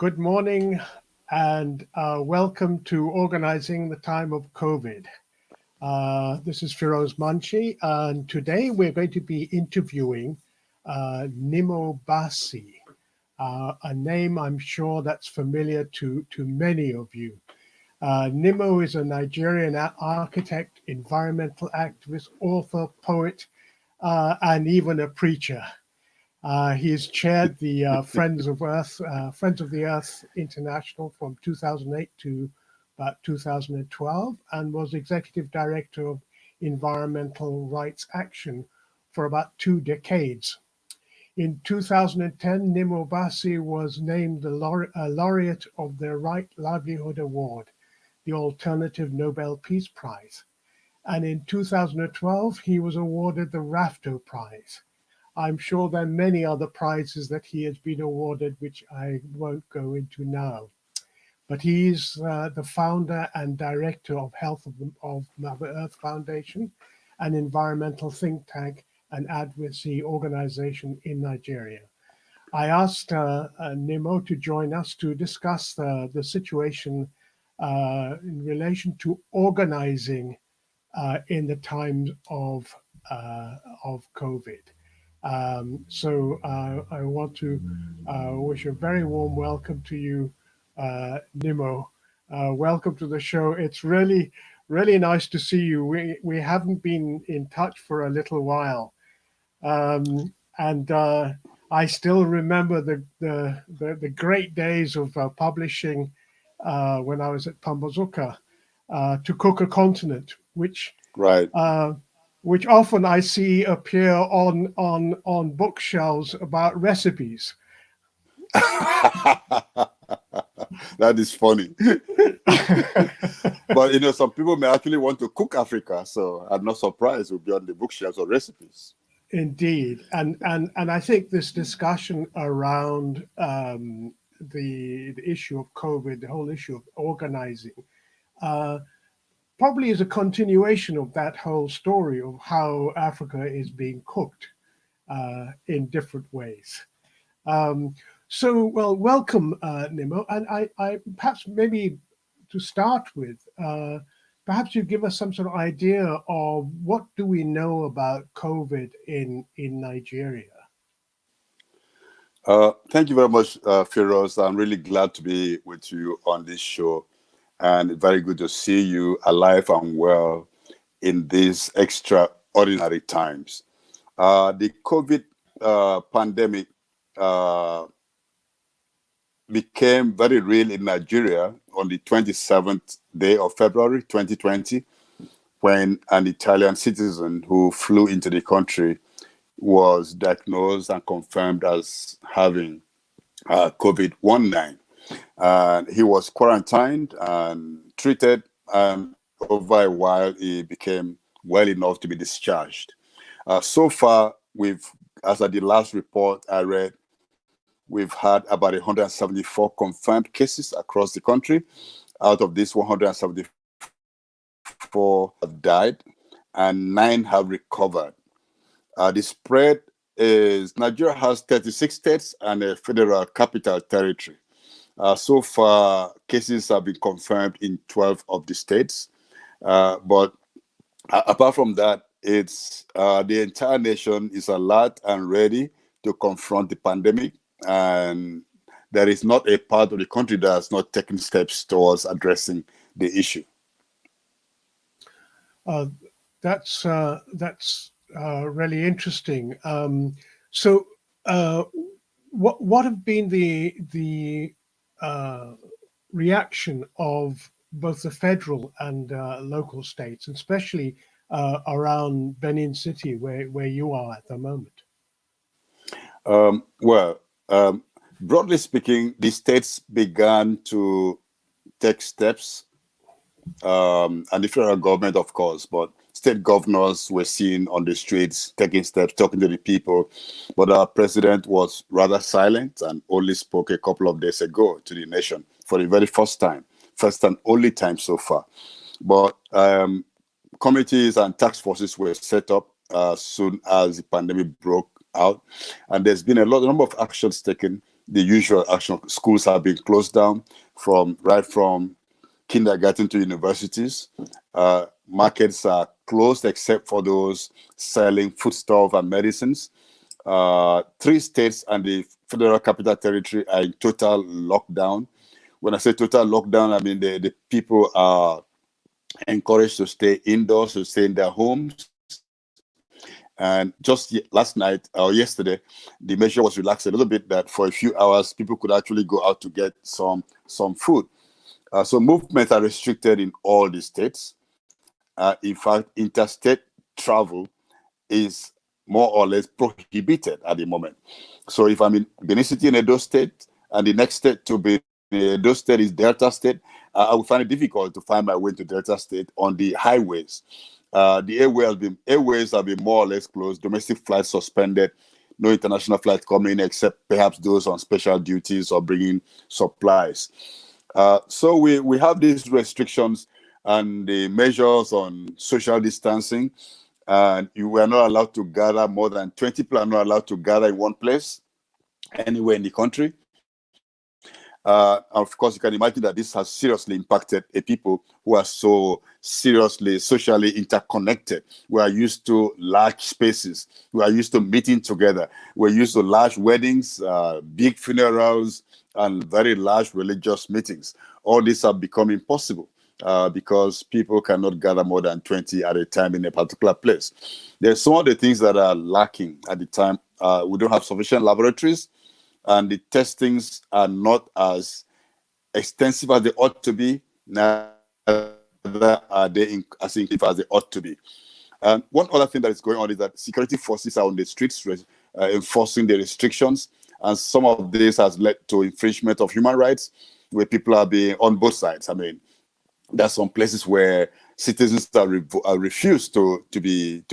Good morning and welcome to Organizing the Time of COVID. This is Firoz Manshi, and today we're going to be interviewing Nnimmo Bassey, a name I'm sure that's familiar to many of you. Nnimmo is a Nigerian architect, environmental activist, author, poet, and even a preacher. He's chaired the Friends of the Earth International from 2008 to about 2012, and was executive director of Environmental Rights Action for about 2 decades. In 2010, Nnimmo Bassey was named the laureate of the Right Livelihood Award, the Alternative Nobel Peace Prize. And in 2012, he was awarded the Rafto Prize. I'm sure there are many other prizes that he has been awarded, which I won't go into now. But he's the founder and director of of Mother Earth Foundation, an environmental think tank and advocacy organization in Nigeria. I asked Nnimmo to join us to discuss the situation in relation to organizing in the times of COVID. So I want to wish a very warm welcome to you, Nnimmo. Welcome to the show. It's really nice to see you. We haven't been in touch for a little while, and I still remember the great days of publishing when I was at Pambazuka, To Cook a Continent, which right. Which often I see appear on bookshelves about recipes. That is funny. But some people may actually want to cook Africa, so I'm not surprised we'll be on the bookshelves or recipes. Indeed, and I think this discussion around the issue of COVID, the whole issue of organizing, probably is a continuation of that whole story of how Africa is being cooked in different ways. Well, welcome, Nnimmo. And I perhaps maybe to start with, perhaps you give us some sort of idea of what do we know about COVID in Nigeria? Thank you very much, Firoz. I'm really glad to be with you on this show. And very good to see you alive and well in these extraordinary times. The COVID pandemic became very real in Nigeria on the 27th day of February 2020, when an Italian citizen who flew into the country was diagnosed and confirmed as having COVID-19. He was quarantined and treated, and over a while, he became well enough to be discharged. So far, as at the last report I read, we've had about 174 confirmed cases across the country. Out of these, 174 have died, and 9 have recovered. The spread is Nigeria has 36 states and a federal capital territory. So far, cases have been confirmed in 12 of the states. But apart from that, it's the entire nation is alert and ready to confront the pandemic. And there is not a part of the country that has not taken steps towards addressing the issue. That's really interesting. So what have been the reaction of both the federal and local states, especially around Benin City, where you are at the moment? Broadly speaking, the states began to take steps, and the federal government, of course, but state governors were seen on the streets taking steps, talking to the people. But our president was rather silent and only spoke a couple of days ago to the nation for the very first and only time so far. But committees and task forces were set up as soon as the pandemic broke out. And there's been a number of actions taken. The usual action: schools have been closed down right from kindergarten to universities. Markets are closed except for those selling foodstuff and medicines. 3 states and the Federal Capital Territory are in total lockdown. When I say total lockdown, I mean the people are encouraged to stay indoors, to stay in their homes. And just last night or yesterday, the measure was relaxed a little bit, that for a few hours, people could actually go out to get some food. So movements are restricted in all the states. In fact, interstate travel is more or less prohibited at the moment. So if I'm in Benin City in Edo State, and the next state to be Edo State is Delta State, I would find it difficult to find my way to Delta State on the highways. The airways have been more or less closed, domestic flights suspended, no international flights coming in except perhaps those on special duties or bringing supplies. So we have these restrictions and the measures on social distancing, and you are not allowed to gather more than 20 people are not allowed to gather in one place anywhere in the country. Of course, you can imagine that this has seriously impacted a people who are so seriously socially interconnected. We are used to large spaces. We are used to meeting together. We're used to large weddings, big funerals, and very large religious meetings. All these have become impossible because people cannot gather more than 20 at a time in a particular place. There's some of the things that are lacking at the time. We don't have sufficient laboratories, and the testings are not as extensive as they ought to be, neither are they as inclusive as they ought to be. One other thing that is going on is that security forces are on the streets enforcing the restrictions, and some of this has led to infringement of human rights, where people are being on both sides. I mean, there's some places where citizens are refused to be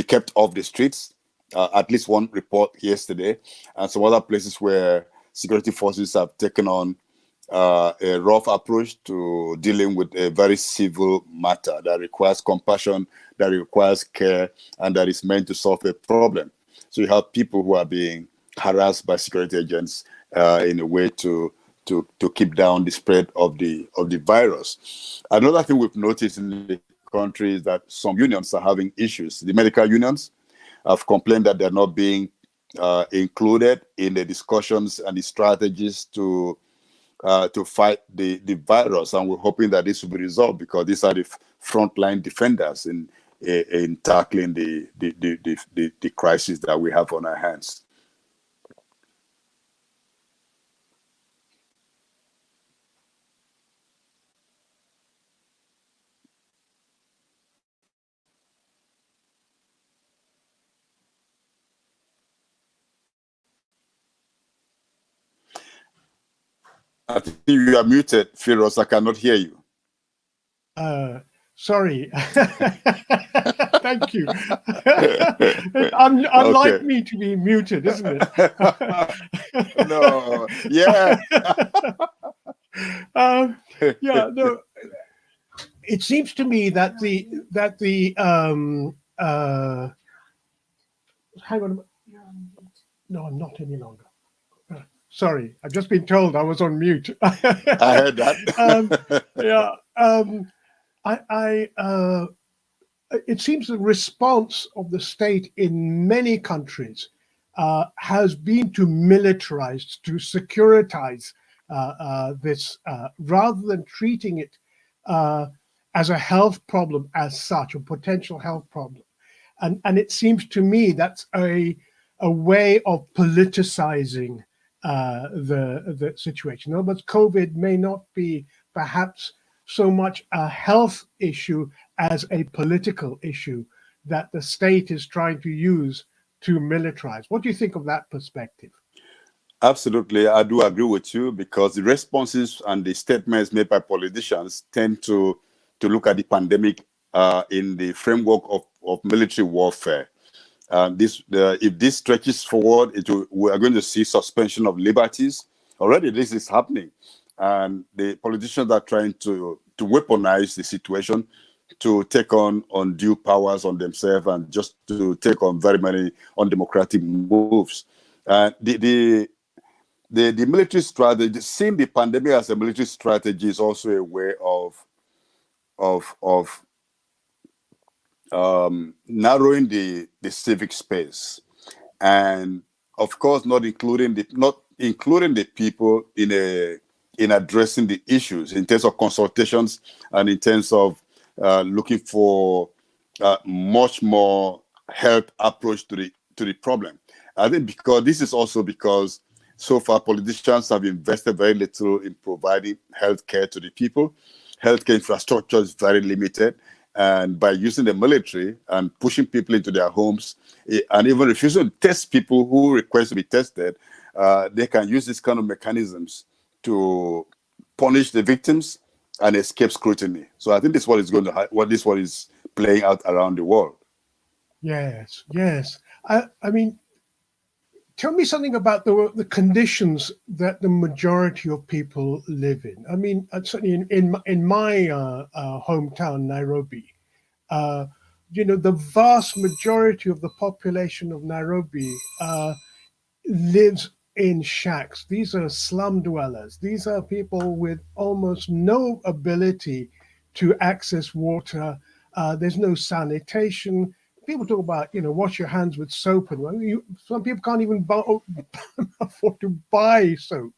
kept off the streets. At least one report yesterday, and some other places where security forces have taken on a rough approach to dealing with a very civil matter that requires compassion, that requires care, and that is meant to solve a problem. So you have people who are being harassed by security agents in a way to keep down the spread of the virus. Another thing we've noticed in the country is that some unions are having issues. The medical unions have complained that they're not being included in the discussions and the strategies to fight the virus, and we're hoping that this will be resolved, because these are the frontline defenders in tackling the crisis that we have on our hands. I think you are muted, Firoz. I cannot hear you. Sorry. Thank you. Unlike Okay. me to be muted, isn't it? No. Yeah. Yeah. No. It seems to me that hang on. No, I'm not any longer. Sorry, I've just been told I was on mute. I heard that. It seems the response of the state in many countries has been to militarize, to securitize this, rather than treating it as a health problem as such, a potential health problem. And it seems to me that's a way of politicizing the situation. In other words, COVID may not be perhaps so much a health issue as a political issue that the state is trying to use to militarize. What do you think of that perspective? Absolutely, I do agree with you, because the responses and the statements made by politicians tend to look at the pandemic in the framework of military warfare. If this stretches forward, we are going to see suspension of liberties. Already this is happening, and the politicians are trying to weaponize the situation to take on undue powers on themselves and just to take on very many undemocratic moves. The military strategy, seeing the pandemic as a military strategy, is also a way of narrowing the civic space, and of course not including the people in addressing the issues in terms of consultations and in terms of looking for much more health approach to the problem. I think because so far politicians have invested very little in providing healthcare to the people. Healthcare infrastructure is very limited, and by using the military and pushing people into their homes and even refusing to test people who request to be tested, they can use this kind of mechanisms to punish the victims and escape scrutiny. So I think this is what is playing out around the world. Yes, yes. I mean, tell me something about the conditions that the majority of people live in. I mean, certainly in my hometown, Nairobi, the vast majority of the population of Nairobi lives in shacks. These are slum dwellers. These are people with almost no ability to access water. There's no sanitation. People talk about, wash your hands with soap, and some people can't even afford to buy soap,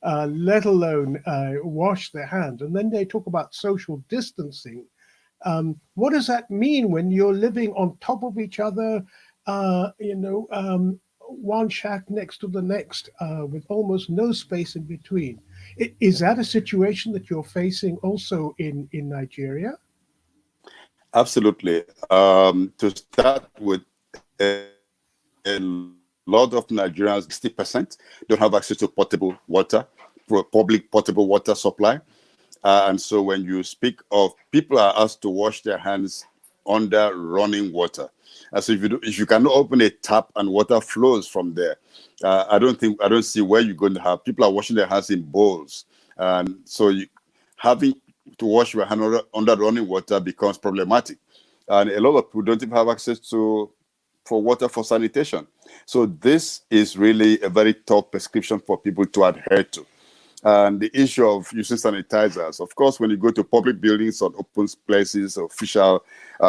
let alone wash their hands. And then they talk about social distancing. What does that mean when you're living on top of each other? One shack next to the next, with almost no space in between. Is that a situation that you're facing also in Nigeria? Absolutely. To start with, a lot of Nigerians, 60%, don't have access to potable water, public potable water supply. And so when you speak of people are asked to wash their hands under running water. And so if you cannot open a tap and water flows from there, I don't see where you're going to have people are washing their hands in bowls. And so having to wash your hand under running water becomes problematic. And a lot of people don't even have access for water for sanitation. So this is really a very tough prescription for people to adhere to. And the issue of using sanitizers, of course, when you go to public buildings or open places, official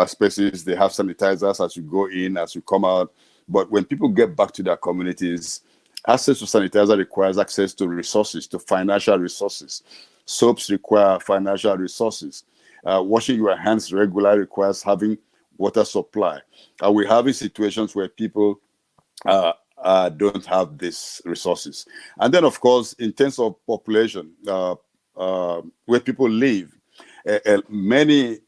spaces, they have sanitizers as you go in, as you come out. But when people get back to their communities, access to sanitizer requires access to resources, to financial resources. Soaps require financial resources. Washing your hands regularly requires having water supply. We're having situations where people don't have these resources. And then, of course, in terms of population, where people live, many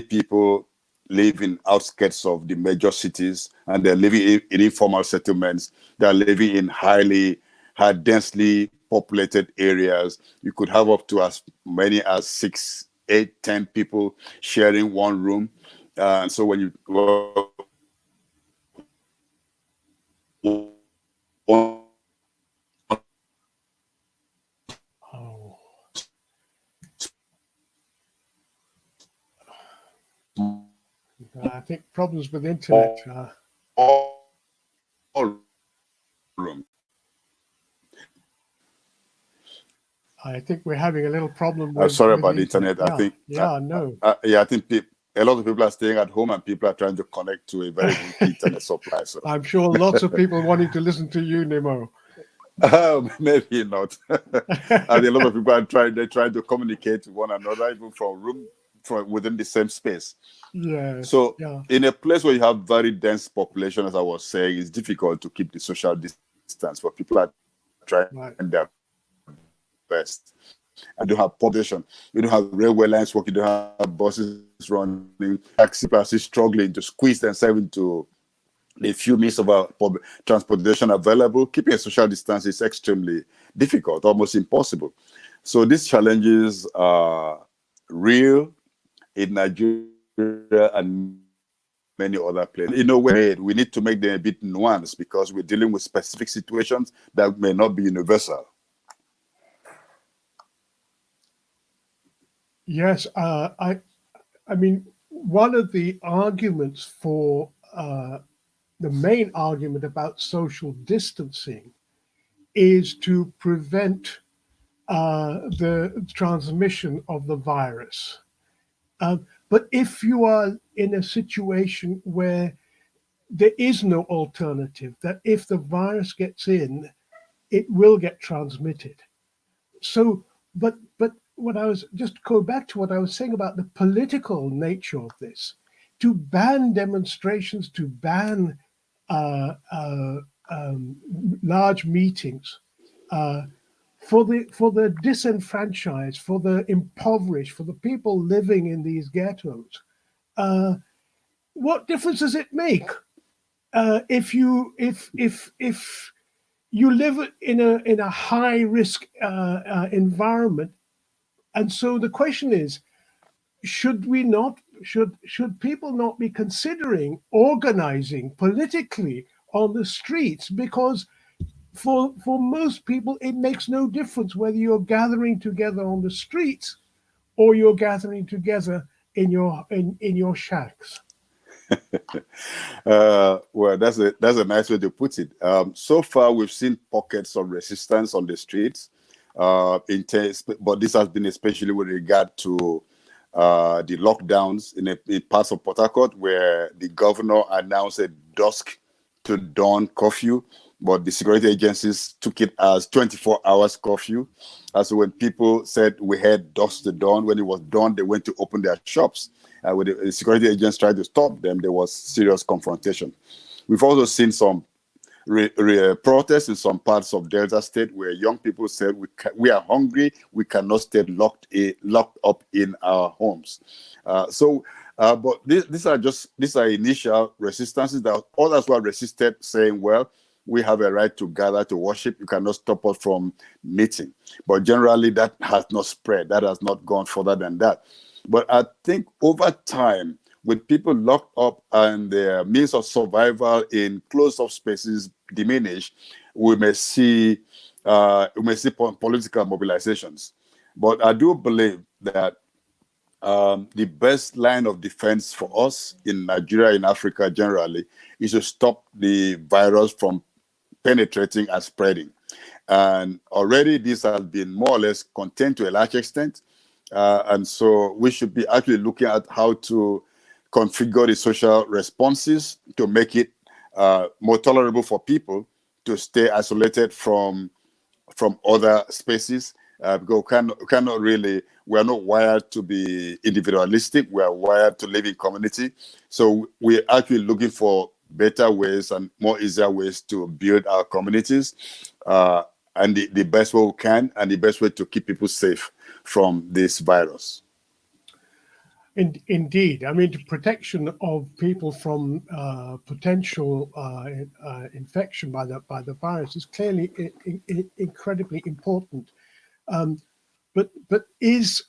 people live in outskirts of the major cities, and they're living in informal settlements. They're living in high densely populated areas. You could have up to as many as 6, 8, 10 people sharing one room. So when you Oh, I think problems with internet. room. I think we're having a little problem with. Sorry with about the internet. Yeah, I think. No. I think a lot of people are staying at home and people are trying to connect to a very weak internet supply. So I'm sure lots of people wanting to listen to you, Nnimmo. Maybe not. And a lot of people are trying to communicate with one another, even from within the same space. Yeah. So in a place where you have very dense population, as I was saying, it's difficult to keep the social distance, but people are trying their best. And you don't have population, you don't have railway lines working, you don't have buses running, taxi people are still struggling to squeeze themselves into the few means of transportation available. Keeping a social distance is extremely difficult, almost impossible. So these challenges are real in Nigeria and many other places. In a way, we need to make them a bit nuanced because we're dealing with specific situations that may not be universal. Yes, I mean, one of the arguments for the main argument about social distancing is to prevent the transmission of the virus. But if you are in a situation where there is no alternative, that if the virus gets in, it will get transmitted. So, but what I was just go back to what I was saying about the political nature of this, to ban demonstrations, to ban uh, uh, large meetings, for the disenfranchised, for the impoverished, for the people living in these ghettos. What difference does it make if you live in a high risk environment? And so the question is, should people not be considering organizing politically on the streets? Because for most people, it makes no difference whether you're gathering together on the streets or you're gathering together in your shacks. Well, that's a nice way to put it. So far, we've seen pockets of resistance on the streets, but this has been especially with regard to the lockdowns in parts of Port Harcourt, where the governor announced a dusk to dawn curfew, but the security agencies took it as 24 hours curfew. So when people said we had dusk to dawn, when it was dawn, they went to open their shops. When the security agents tried to stop them, there was serious confrontation. We've also seen some protests in some parts of Delta State where young people said we are hungry, we cannot stay locked up in our homes. But these are initial resistances that others were resisted, saying, well, we have a right to gather to worship. You cannot stop us from meeting. But generally, that has not spread. That has not gone further than that. But I think over time, with people locked up and their means of survival in closed-off spaces diminish, we may see political mobilizations. But I do believe that the best line of defense for us in Nigeria, in Africa generally, is to stop the virus from penetrating and spreading. And already this has been more or less contained to a large extent. And so we should be actually looking at how to configure the social responses to make it more tolerable for people to stay isolated from other spaces. Because we are not wired to be individualistic. We are wired to live in community. So we're actually looking for better ways and more easier ways to build our communities, and the best way we can, and the best way to keep people safe from this virus. Indeed, I mean, the protection of people from potential infection by the virus is clearly incredibly important. But is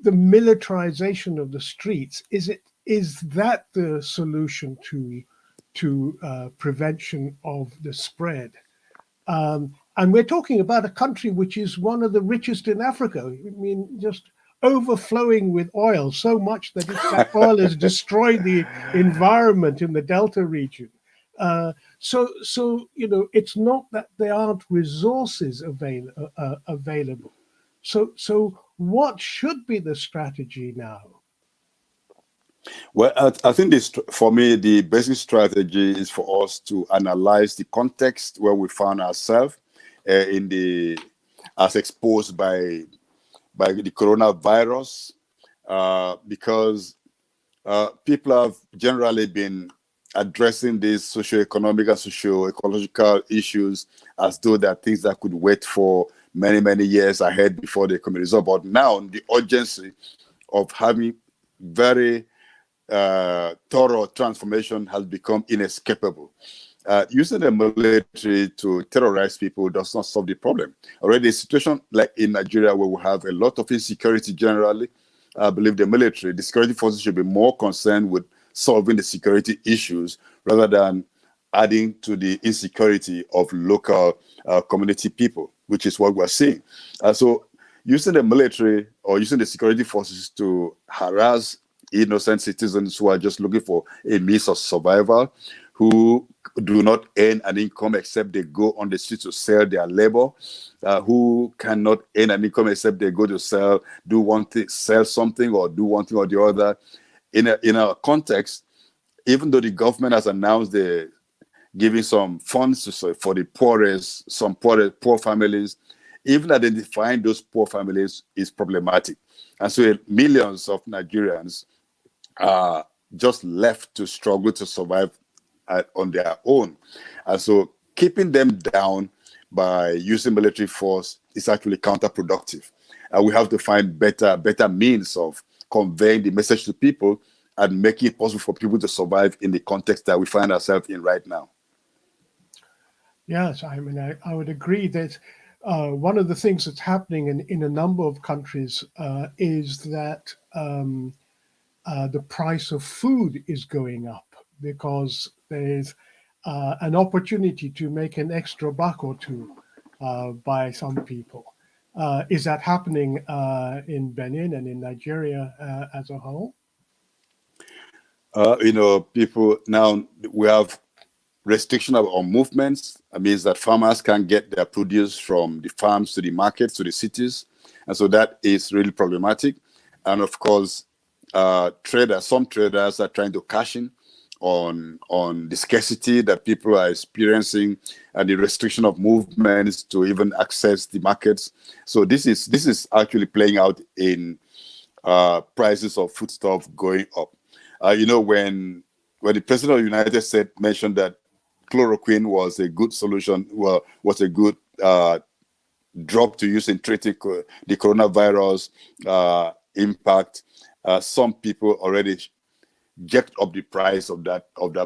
the militarization of the streets, is that the solution to prevention of the spread? And we're talking about a country which is one of the richest in Africa. I mean, just overflowing with oil, so much that that oil has destroyed the environment in the Delta region. So it's not that there aren't resources available. So what should be the strategy now? Well, I think for me, the basic strategy is for us to analyze the context where we found ourselves as exposed by the coronavirus, because people have generally been addressing these socio-economic and socio-ecological issues as though they're things that could wait for many, many years ahead before they come resolved. But now the urgency of having very thorough transformation has become inescapable. Using the military to terrorize people does not solve the problem. Already a situation like in Nigeria where we have a lot of insecurity generally, I believe the security forces should be more concerned with solving the security issues rather than adding to the insecurity of local community people, which is what we're seeing. So using the military or using the security forces to harass innocent citizens who are just looking for a means of survival, who do not earn an income except they go on the street to sell their labor, who cannot earn an income except they go to sell something or do one thing or the other. In a context, even though the government has announced they're giving some funds for the poorest, some poor families, even identifying those poor families is problematic. And so millions of Nigerians are just left to struggle to survive on their own. And so keeping them down by using military force is actually counterproductive. And we have to find better means of conveying the message to people and making it possible for people to survive in the context that we find ourselves in right now. Yes, I mean, I would agree that one of the things that's happening in a number of countries is that the price of food is going up because there's an opportunity to make an extra buck or two by some people. Is that happening in Benin and in Nigeria as a whole? People now, we have restriction on movements. That means that farmers can't get their produce from the farms to the markets, to the cities. And so that is really problematic. And of course, some traders are trying to cash in on the scarcity that people are experiencing and the restriction of movements to even access the markets. So this is actually playing out in prices of foodstuff going up. When the president of the United States mentioned that chloroquine was a good solution, was a good drug to use in treating the coronavirus impact, some people already jacked up the price of that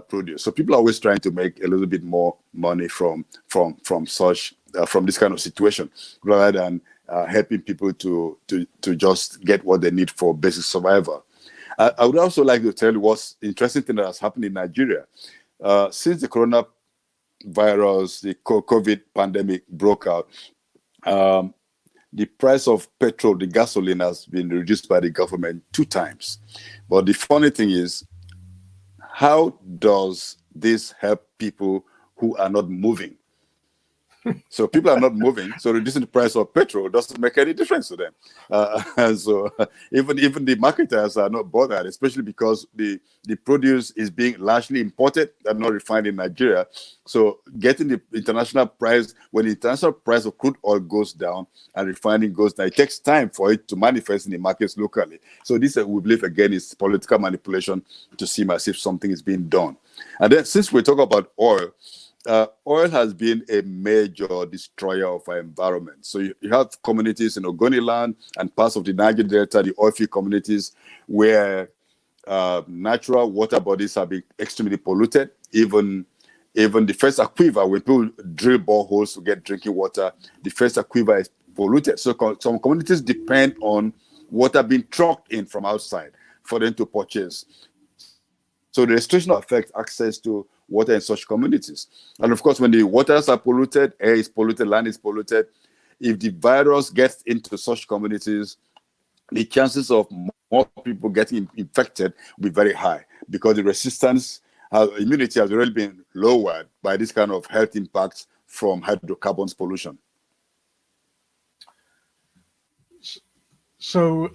produce. So people are always trying to make a little bit more money from this kind of situation, rather than helping people to just get what they need for basic survival. I would also like to tell you what's interesting thing that has happened in Nigeria. Since the coronavirus, the COVID pandemic broke out, the price of petrol, the gasoline, has been reduced by the government 2 times. But the funny thing is, how does this help people who are not moving? So people are not moving, so reducing the price of petrol doesn't make any difference to them. And so even the marketers are not bothered, especially because the produce is being largely imported and not refined in Nigeria. So getting the international price, when the international price of crude oil goes down and refining goes down, it takes time for it to manifest in the markets locally. So this, we believe, again, is political manipulation to seem as if something is being done. And then since we talk about oil, oil has been a major destroyer of our environment. So you have communities in Ogoniland and parts of the Niger Delta, the oilfield communities, where natural water bodies have been extremely polluted. Even the first aquifer, when people drill boreholes to get drinking water, the first aquifer is polluted. So some communities depend on water being trucked in from outside for them to purchase. So the restriction affects access to water in such communities. And of course, when the waters are polluted, air is polluted, land is polluted, if the virus gets into such communities, the chances of more people getting infected will be very high, because the immunity has already been lowered by this kind of health impacts from hydrocarbons pollution. So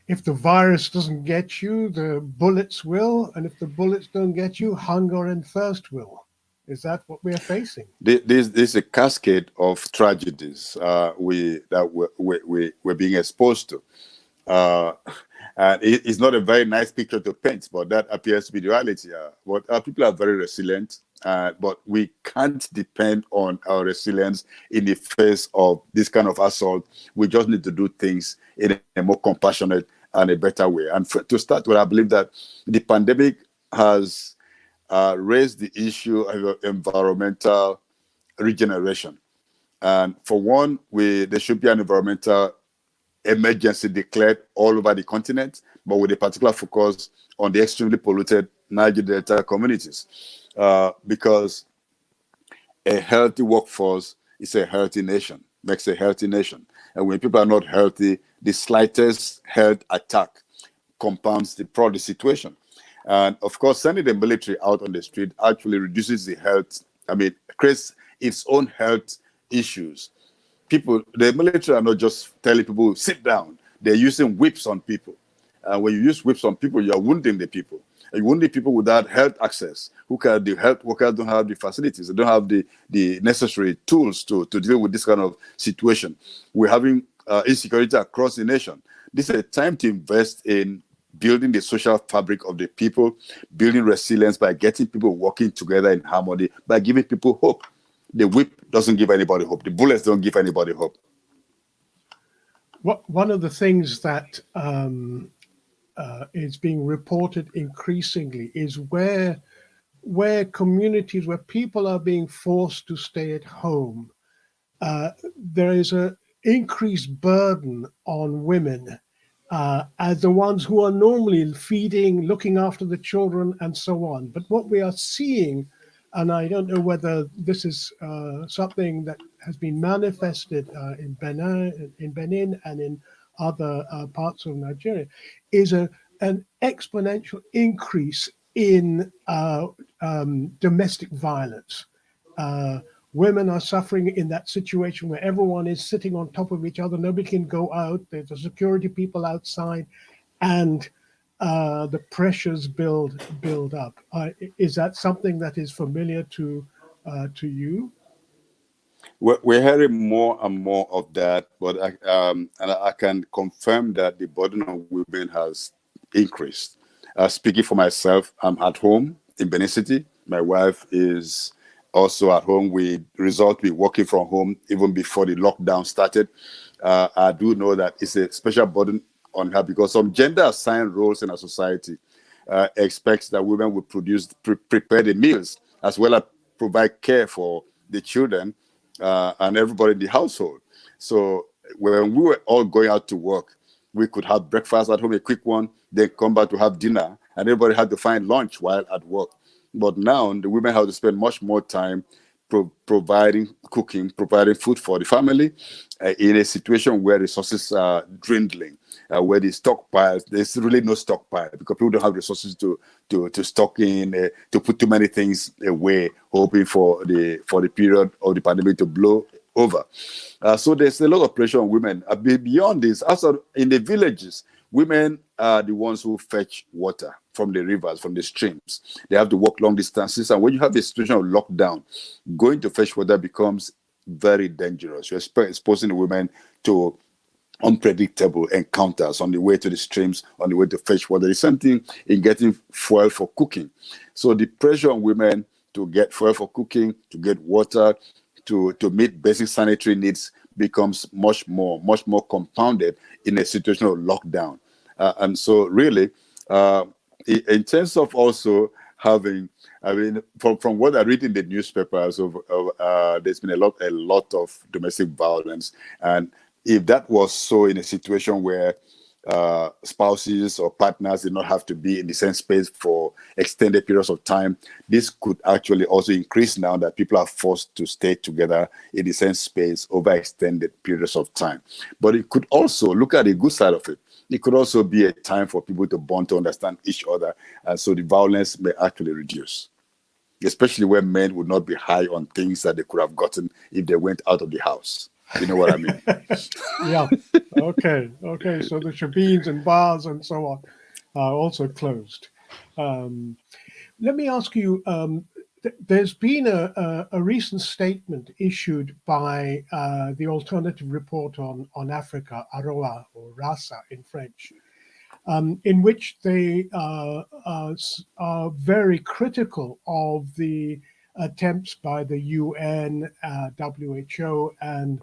if the virus doesn't get you, the bullets will, and if the bullets don't get you, hunger and thirst will. Is that what we're facing? This is a cascade of tragedies we're being exposed to. And it's not a very nice picture to paint, but that appears to be the reality. But people are very resilient, but we can't depend on our resilience in the face of this kind of assault. We just need to do things in a more compassionate and a better way. And to start with, I believe that the pandemic has raised the issue of environmental regeneration. And for one, there should be an environmental emergency declared all over the continent, but with a particular focus on the extremely polluted Niger Delta communities, because a healthy workforce is a healthy nation, makes a healthy nation. And when people are not healthy, the slightest health attack compounds the situation. And of course, sending the military out on the street actually reduces the health, creates its own health issues. The military are not just telling people, sit down. They're using whips on people. When you use whips on people, you're wounding the people. And you wound the people without health access. The health workers don't have the facilities. They don't have the necessary tools to deal with this kind of situation. We're having insecurity across the nation. This is a time to invest in building the social fabric of the people, building resilience by getting people working together in harmony, by giving people hope. The whip doesn't give anybody hope. The bullets don't give anybody hope. One of the things that is being reported increasingly is where communities, where people are being forced to stay at home, there is an increased burden on women as the ones who are normally feeding, looking after the children, and so on. But what we are seeing, and I don't know whether this is something that has been manifested in Benin and in other parts of Nigeria, is an exponential increase in domestic violence. Women are suffering in that situation where everyone is sitting on top of each other. Nobody can go out. There's a security people outside, and the pressures build up. Is that something that is familiar to you? We're hearing more and more of that, but I can confirm that the burden on women has increased. Speaking for myself, I'm at home in Benin City. My wife is also at home. We resort to working from home even before the lockdown started. I do know that it's a special burden on her because some gender-assigned roles in our society expects that women will prepare the meals as well as provide care for the children and everybody in the household. So when we were all going out to work, we could have breakfast at home, a quick one, then come back to have dinner, and everybody had to find lunch while at work. But now the women have to spend much more time providing food for the family in a situation where resources are dwindling, where the stockpiles, there's really no stockpile because people don't have resources to stock in, to put too many things away, hoping for the period of the pandemic to blow over. So there's a lot of pressure on women. Beyond this, also in the villages, women are the ones who fetch water from the rivers, from the streams. They have to walk long distances. And when you have a situation of lockdown, going to fetch water becomes very dangerous. You're exposing the women to unpredictable encounters on the way to the streams, on the way to fetch water. There's something in getting fuel for cooking. So the pressure on women to get fuel for cooking, to get water, to meet basic sanitary needs becomes much more compounded in a situation of lockdown. And so really, in terms of also having, from what I read in the newspapers, there's been a lot of domestic violence. And if that was so in a situation where spouses or partners did not have to be in the same space for extended periods of time, this could actually also increase now that people are forced to stay together in the same space over extended periods of time. But it could also, look at the good side of it, it could also be a time for people to bond, to understand each other, and so the violence may actually reduce, especially where men would not be high on things that they could have gotten if they went out of the house. You know what I mean? Yeah. Okay. So the shebeens and bars and so on are also closed. Let me ask you, there's been a recent statement issued by the Alternative Report on Africa, AROA, or RASA in French, in which they are very critical of the attempts by the UN, WHO, and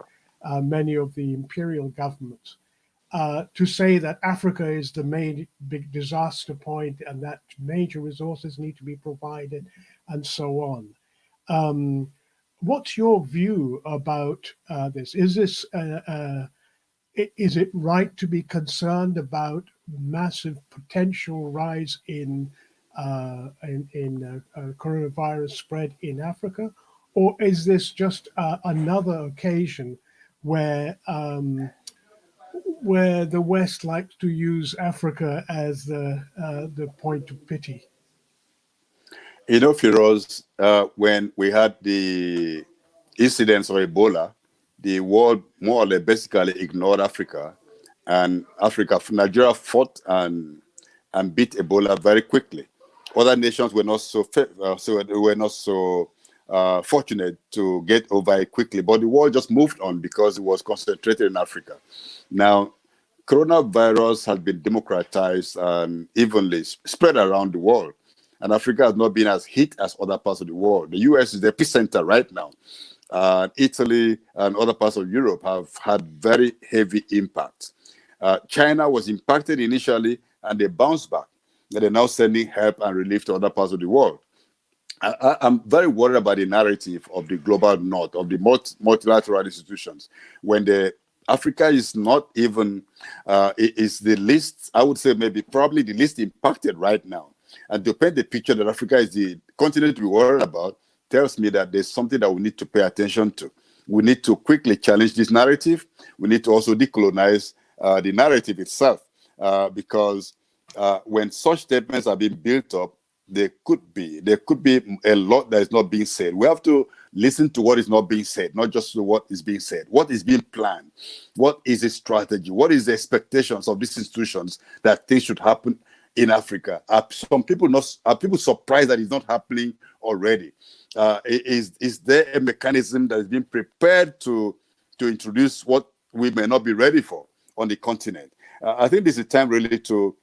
many of the imperial governments to say that Africa is the main big disaster point and that major resources need to be provided and so on. What's your view about this? Is it right to be concerned about massive potential rise in coronavirus spread in Africa, or is this just another occasion where where the West likes to use Africa as the point of pity. You know, Firoz, when we had the incidents of Ebola, the world more or less basically ignored Africa, and Nigeria fought and beat Ebola very quickly. Other nations were not so fortunate to get over it quickly, but the world just moved on because it was concentrated in Africa. Now, coronavirus has been democratized and evenly spread around the world. And Africa has not been as hit as other parts of the world. The US is the epicenter right now. Italy and other parts of Europe have had very heavy impact. China was impacted initially and they bounced back. And they're now sending help and relief to other parts of the world. I'm very worried about the narrative of the global north, of the multilateral institutions, when Africa is not even, is the least, I would say probably the least impacted right now. And to paint the picture that Africa is the continent to be worried about tells me that there's something that we need to pay attention to. We need to quickly challenge this narrative. We need to also decolonize the narrative itself, because when such statements are being built up, there could be a lot that is not being said. We have to listen to what is not being said, not just to what is being said. What is being planned? What is the strategy? What is the expectations of these institutions that things should happen in Africa? Are people surprised that it's not happening already? Is there a mechanism that is being prepared to introduce what we may not be ready for on the continent? I think this is time really to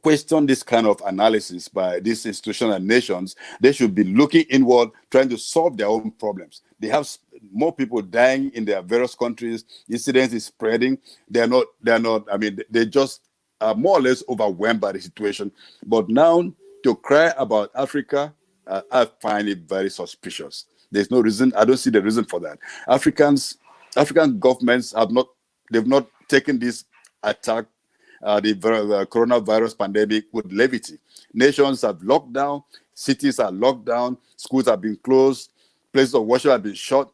question this kind of analysis by these institutions and nations. They should be looking inward, trying to solve their own problems. They have more people dying in their various countries. Incidence is spreading. They're not, I mean, they just are more or less overwhelmed by the situation. But now to cry about Africa, I find it very suspicious. There's no reason. I don't see the reason for that. African governments they've not taken this attack, the coronavirus pandemic, with levity. Nations have locked down, cities are locked down, schools have been closed, places of worship have been shut,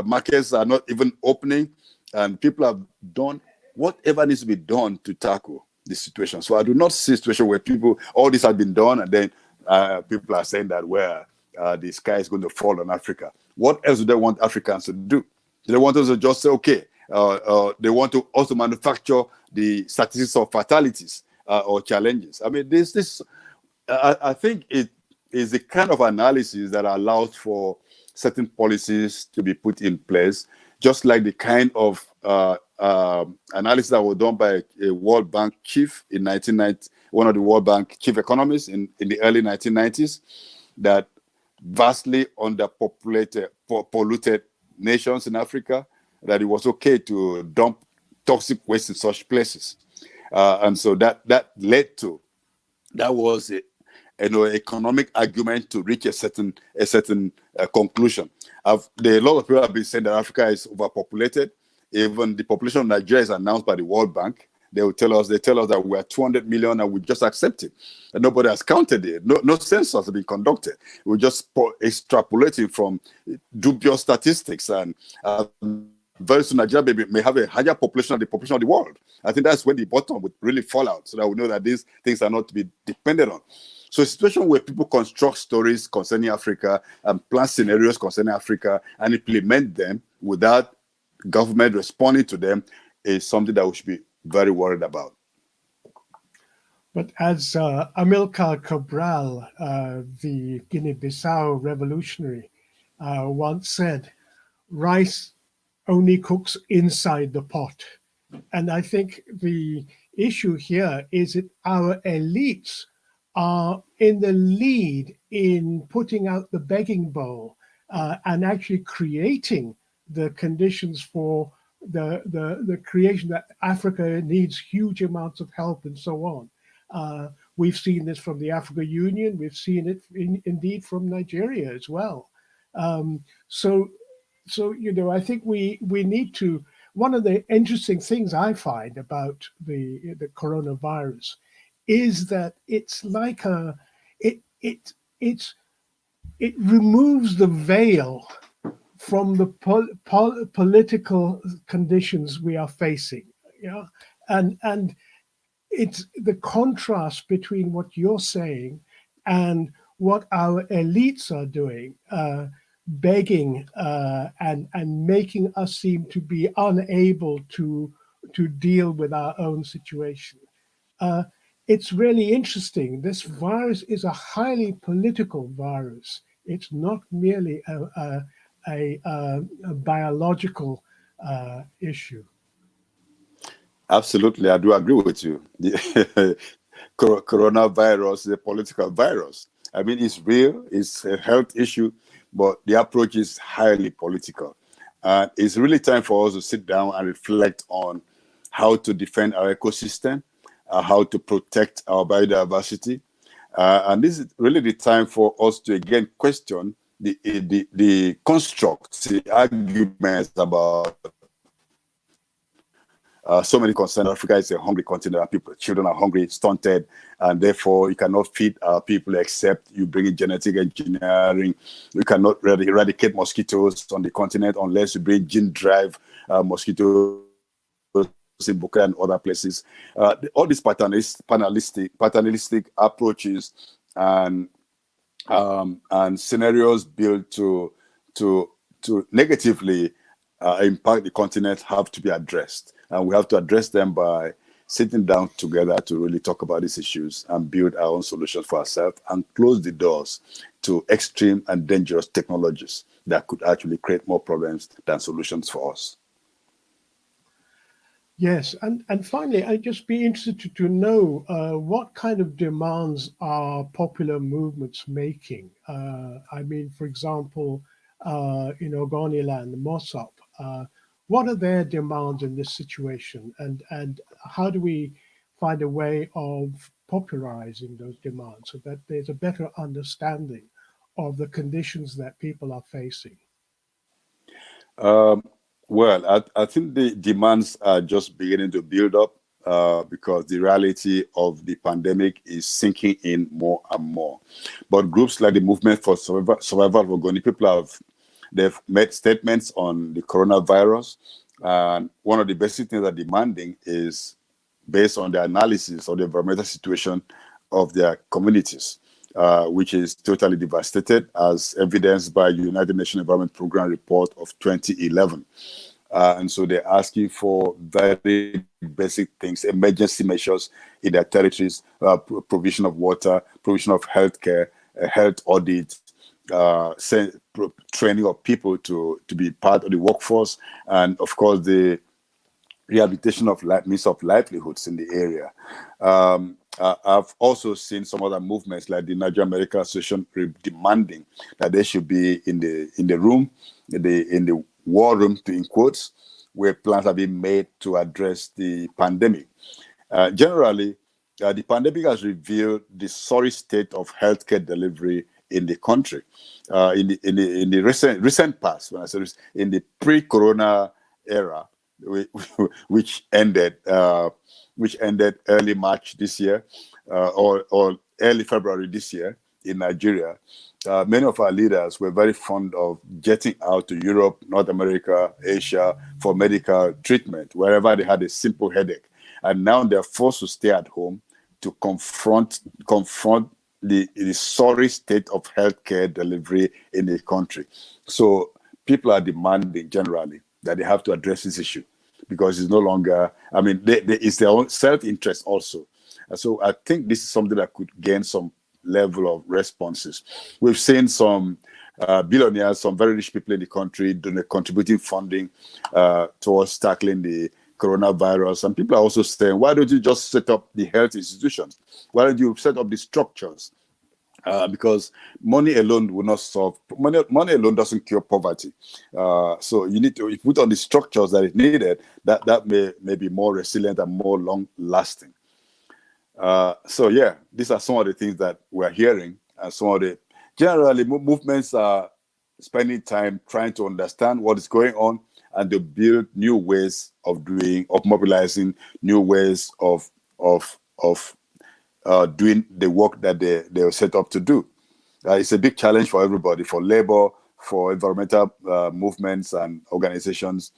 markets are not even opening, and people have done whatever needs to be done to tackle the situation. So I do not see a situation where all this has been done, and then people are saying that the sky is going to fall on Africa. What else do they want Africans to do? Do they want us to just say, okay, they want to also manufacture the statistics of fatalities or challenges? I mean, I think it is the kind of analysis that allows for certain policies to be put in place, just like the kind of analysis that was done by a World Bank chief in 1990, one of the World Bank chief economists in the early 1990s, that vastly underpopulated, polluted nations in Africa, that it was okay to dump toxic waste in such places. And so that was an economic argument to reach a certain conclusion. A lot of people have been saying that Africa is overpopulated. Even the population of Nigeria is announced by the World Bank. They tell us that we are 200 million and we just accept it. And nobody has counted it. No census has been conducted. We're just extrapolating from dubious statistics, and very soon Nigeria may have a higher population than the population of the world. I think that's when the bottom would really fall out, so that we know that these things are not to be dependent on. So a situation where people construct stories concerning Africa and plan scenarios concerning Africa and implement them without government responding to them is something that we should be very worried about. But as Amilcar Cabral, the Guinea-Bissau revolutionary, once said, rice only cooks inside the pot. And I think the issue here is that our elites are in the lead in putting out the begging bowl and actually creating the conditions for the creation that Africa needs huge amounts of help and so on. We've seen this from the Africa Union. We've seen it indeed from Nigeria as well. So I think we need to. One of the interesting things I find about the coronavirus is that it's like it removes the veil from the political conditions we are facing. and it's the contrast between what you're saying and what our elites are doing, begging and making us seem to be unable to deal with our own situation. Uh, it's really interesting. This virus is a highly political virus. It's not merely a biological issue. Absolutely, I do agree with you. The coronavirus is a political virus. I mean, it's real, it's a health issue, but the approach is highly political. And it's really time for us to sit down and reflect on how to defend our ecosystem, how to protect our biodiversity. And this is really the time for us to again question the constructs, the arguments about so many concerns. Africa is a hungry continent. People, children are hungry, stunted, and therefore you cannot feed people except you bring in genetic engineering. You cannot eradicate mosquitoes on the continent unless you bring gene-drive mosquitoes in Buka and other places. All these paternalistic approaches and scenarios built to negatively impact the continent have to be addressed. And we have to address them by sitting down together to really talk about these issues and build our own solutions for ourselves and close the doors to extreme and dangerous technologies that could actually create more problems than solutions for us. Yes, and finally, I'd just be interested to know what kind of demands are popular movements making? I mean, for example, in Ogoniland, Mossop, what are their demands in this situation, and how do we find a way of popularizing those demands so that there's a better understanding of the conditions that people are facing? Well, I think the demands are just beginning to build up because the reality of the pandemic is sinking in more and more. But groups like the Movement for Survival of Ogoni, they've made statements on the coronavirus. And one of the basic things they're demanding is based on the analysis of the environmental situation of their communities, which is totally devastated, as evidenced by the United Nations Environment Programme report of 2011. And so they're asking for very basic things, emergency measures in their territories, provision of water, provision of healthcare, health audit, training of people to be part of the workforce, and of course the rehabilitation of means of livelihoods in the area. I've also seen some other movements like the Nigerian Medical Association demanding that they should be in the room, in the war room, in quotes, where plans have been made to address the pandemic. Generally, the pandemic has revealed the sorry state of healthcare delivery in the country. In the recent past, when I say in the pre-corona era, which ended early March this year, or early February this year in Nigeria, many of our leaders were very fond of jetting out to Europe, North America, Asia for medical treatment, wherever they had a simple headache. And now they're forced to stay at home to confront the sorry state of healthcare delivery in the country. So people are demanding generally that they have to address this issue because it's no longer, I mean, it's their own self-interest also. So I think this is something that could gain some level of responses. We've seen some billionaires, some very rich people in the country contributing funding towards tackling the coronavirus. And people are also saying, why don't you just set up the health institutions? Why don't you set up the structures? Because money alone will not solve. Money alone doesn't cure poverty. So you need to put on the structures that is needed. That may be more resilient and more long-lasting. So yeah, these are some of the things that we're hearing. And some of the generally movements are spending time trying to understand what is going on and to build new ways of mobilizing, new ways of doing the work that they were set up to do. It's a big challenge for everybody, for labor, for environmental movements and organizations.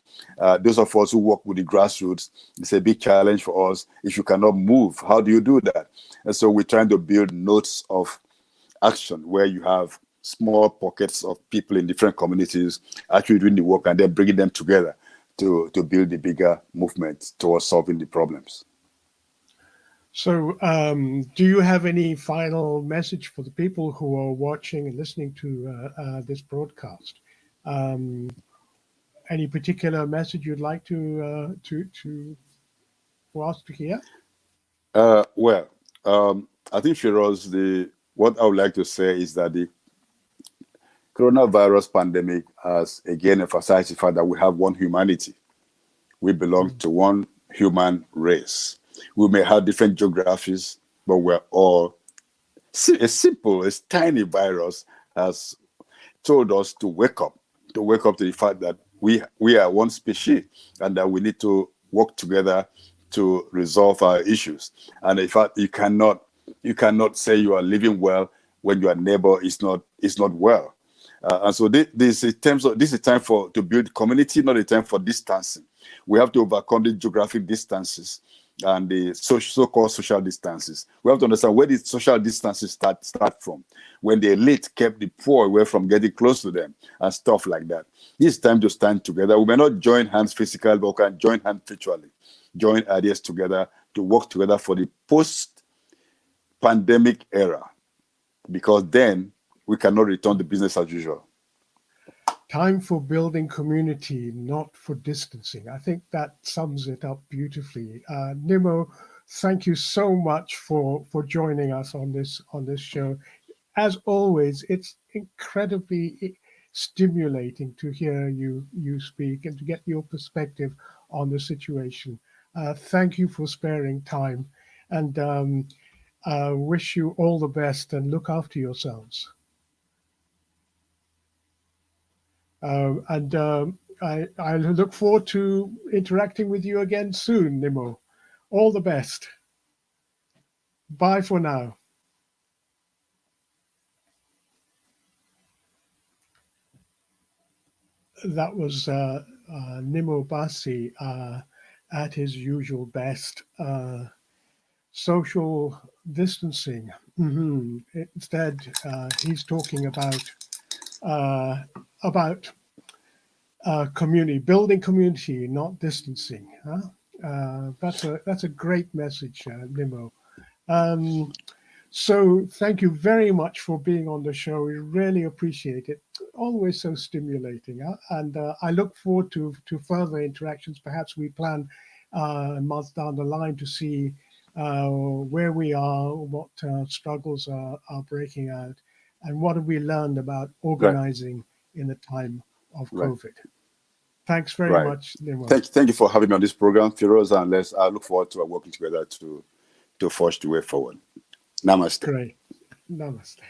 Those of us who work with the grassroots, it's a big challenge for us. If you cannot move, how do you do that? And so we're trying to build nodes of action where you have small pockets of people in different communities actually doing the work and then bringing them together to build the bigger movement towards solving the problems. So, do you have any final message for the people who are watching and listening to this broadcast? Any particular message you'd like to for us to hear? I think, Firoz, what I would like to say is that the coronavirus pandemic has again emphasized the fact that we have one humanity. We belong to one human race. We may have different geographies, but we're all a tiny virus has told us to wake up to the fact that we are one species and that we need to work together to resolve our issues. And in fact, you cannot say you are living well when your neighbor is not well. And so this is a time to build community, not a time for distancing. We have to overcome the geographic distances and the so-called social distances. We have to understand where did social distances start from, when the elite kept the poor away from getting close to them and stuff like that. It's time to stand together. We may not join hands physically, but we can join hands virtually, join ideas together to work together for the post-pandemic era, because then we cannot return to business as usual. Time for building community, not for distancing. I think that sums it up beautifully. Nnimmo, thank you so much for joining us on this show. As always, it's incredibly stimulating to hear you speak and to get your perspective on the situation. Thank you for sparing time, and wish you all the best and look after yourselves. I look forward to interacting with you again soon, Nnimmo. All the best. Bye for now. That was Nnimmo Bassey at his usual best. Social distancing. Instead, he's talking about community, building community, not distancing. That's a great message, Nnimmo. So thank you very much for being on the show. We really appreciate it. Always so stimulating. And I look forward to further interactions. Perhaps we plan a month down the line to see where we are, what struggles are breaking out, and what have we learned about organizing in the time of COVID. Thanks very much, Nnimmo. Thank you for having me on this program, Firoz, and I look forward to working together to forge the way forward. Namaste. Great. Namaste.